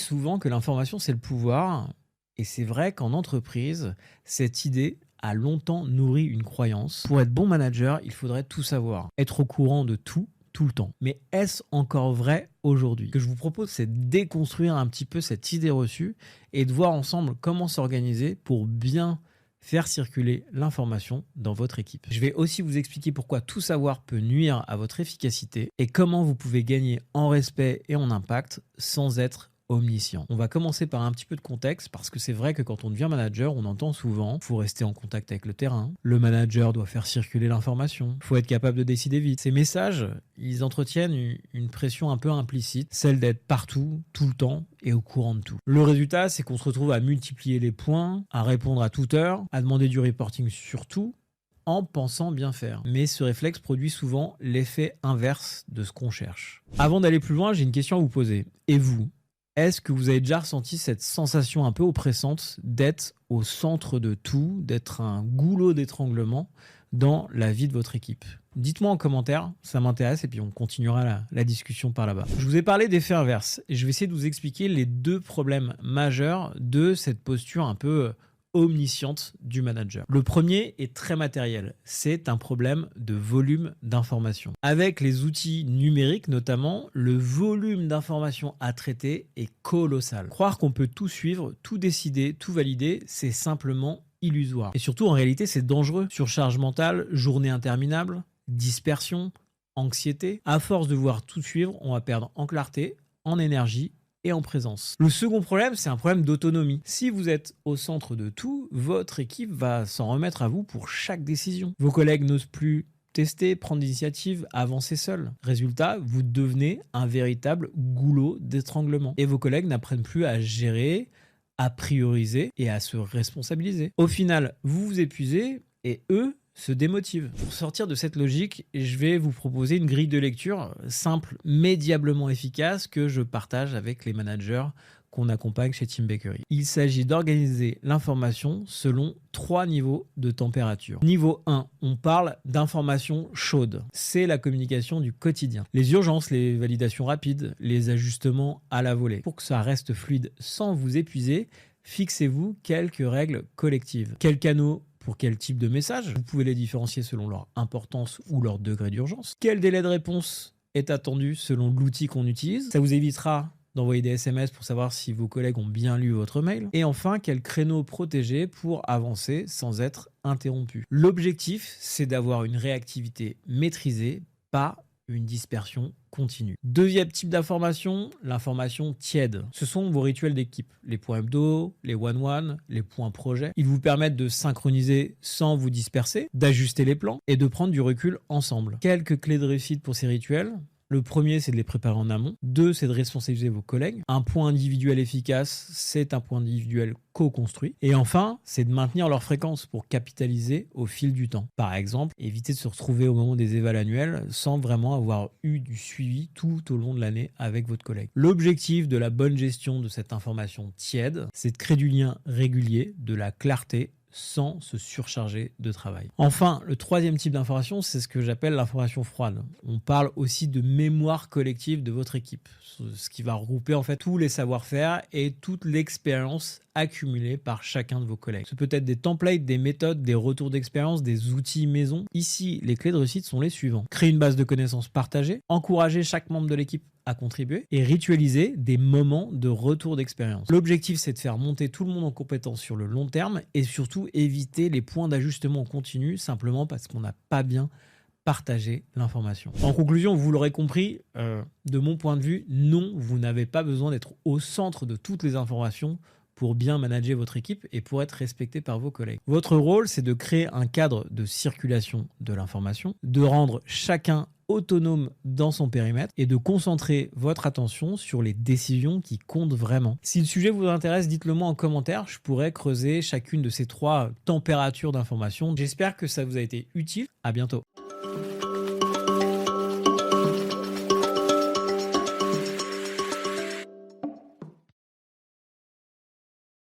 souvent que l'information, c'est le pouvoir. Et c'est vrai qu'en entreprise, cette idée a longtemps nourri une croyance. Pour être bon manager, il faudrait tout savoir, être au courant de tout, tout le temps. Mais est-ce encore vrai aujourd'hui? Ce que je vous propose, c'est de déconstruire un petit peu cette idée reçue et de voir ensemble comment s'organiser pour bien faire circuler l'information dans votre équipe. Je vais aussi vous expliquer pourquoi tout savoir peut nuire à votre efficacité et comment vous pouvez gagner en respect et en impact sans être omniscient. On va commencer par un petit peu de contexte parce que c'est vrai que quand on devient manager, on entend souvent faut rester en contact avec le terrain, le manager doit faire circuler l'information, faut être capable de décider vite. Ces messages, ils entretiennent une pression un peu implicite, celle d'être partout, tout le temps et au courant de tout. Le résultat, c'est qu'on se retrouve à multiplier les points, à répondre à toute heure, à demander du reporting sur tout, en pensant bien faire. Mais ce réflexe produit souvent l'effet inverse de ce qu'on cherche. Avant d'aller plus loin, j'ai une question à vous poser. Et vous? Est-ce que vous avez déjà ressenti cette sensation un peu oppressante d'être au centre de tout, d'être un goulot d'étranglement dans la vie de votre équipe? Dites-moi en commentaire, ça m'intéresse et puis on continuera la discussion par là-bas. Je vous ai parlé d'effet inverse et je vais essayer de vous expliquer les deux problèmes majeurs de cette posture un peu omnisciente du manager. Le premier est très matériel, c'est un problème de volume d'informations. Avec les outils numériques notamment, le volume d'informations à traiter est colossal. Croire qu'on peut tout suivre, tout décider, tout valider, c'est simplement illusoire. Et surtout, en réalité, c'est dangereux. Surcharge mentale, journée interminable, dispersion, anxiété. À force de vouloir tout suivre, on va perdre en clarté, en énergie et en présence. Le second problème, c'est un problème d'autonomie. Si vous êtes au centre de tout, votre équipe va s'en remettre à vous pour chaque décision. Vos collègues n'osent plus tester, prendre l'initiative, avancer seuls. Résultat, vous devenez un véritable goulot d'étranglement. Et vos collègues n'apprennent plus à gérer, à prioriser et à se responsabiliser. Au final, vous vous épuisez et eux se démotivent. Pour sortir de cette logique, je vais vous proposer une grille de lecture simple mais diablement efficace que je partage avec les managers qu'on accompagne chez Team Bakery. Il s'agit d'organiser l'information selon 3 niveaux de température. Niveau 1, on parle d'information chaude. C'est la communication du quotidien. Les urgences, les validations rapides, les ajustements à la volée. Pour que ça reste fluide sans vous épuiser, fixez-vous quelques règles collectives. Quels canaux pour quel type de message? Vous pouvez les différencier selon leur importance ou leur degré d'urgence. Quel délai de réponse est attendu selon l'outil qu'on utilise? Ça vous évitera d'envoyer des SMS pour savoir si vos collègues ont bien lu votre mail. Et enfin, quel créneau protéger pour avancer sans être interrompu? L'objectif, c'est d'avoir une réactivité maîtrisée, pas une dispersion continue. Deuxième type d'information, l'information tiède. Ce sont vos rituels d'équipe. Les points hebdo, les one-one, les points projets. Ils vous permettent de synchroniser sans vous disperser, d'ajuster les plans et de prendre du recul ensemble. Quelques clés de réussite pour ces rituels. Le premier, c'est de les préparer en amont. 2, c'est de responsabiliser vos collègues. Un point individuel efficace, c'est un point individuel co-construit. Et enfin, c'est de maintenir leur fréquence pour capitaliser au fil du temps. Par exemple, éviter de se retrouver au moment des évals annuels sans vraiment avoir eu du suivi tout au long de l'année avec votre collègue. L'objectif de la bonne gestion de cette information tiède, c'est de créer du lien régulier, de la clarté, sans se surcharger de travail. Enfin, le troisième type d'information, c'est ce que j'appelle l'information froide. On parle aussi de mémoire collective de votre équipe, ce qui va regrouper en fait tous les savoir-faire et toute l'expérience accumulée par chacun de vos collègues. Ce peut être des templates, des méthodes, des retours d'expérience, des outils maison. Ici, les clés de réussite sont les suivants. Créer une base de connaissances partagée, encourager chaque membre de l'équipe à contribuer et ritualiser des moments de retour d'expérience. L'objectif, c'est de faire monter tout le monde en compétence sur le long terme et surtout éviter les points d'ajustement continu simplement parce qu'on n'a pas bien partagé l'information. En conclusion, vous l'aurez compris, de mon point de vue, non, vous n'avez pas besoin d'être au centre de toutes les informations pour bien manager votre équipe et pour être respecté par vos collègues. Votre rôle, c'est de créer un cadre de circulation de l'information, de rendre chacun autonome dans son périmètre et de concentrer votre attention sur les décisions qui comptent vraiment. Si le sujet vous intéresse, dites-le moi en commentaire. Je pourrais creuser chacune de ces 3 températures d'information. J'espère que ça vous a été utile. À bientôt.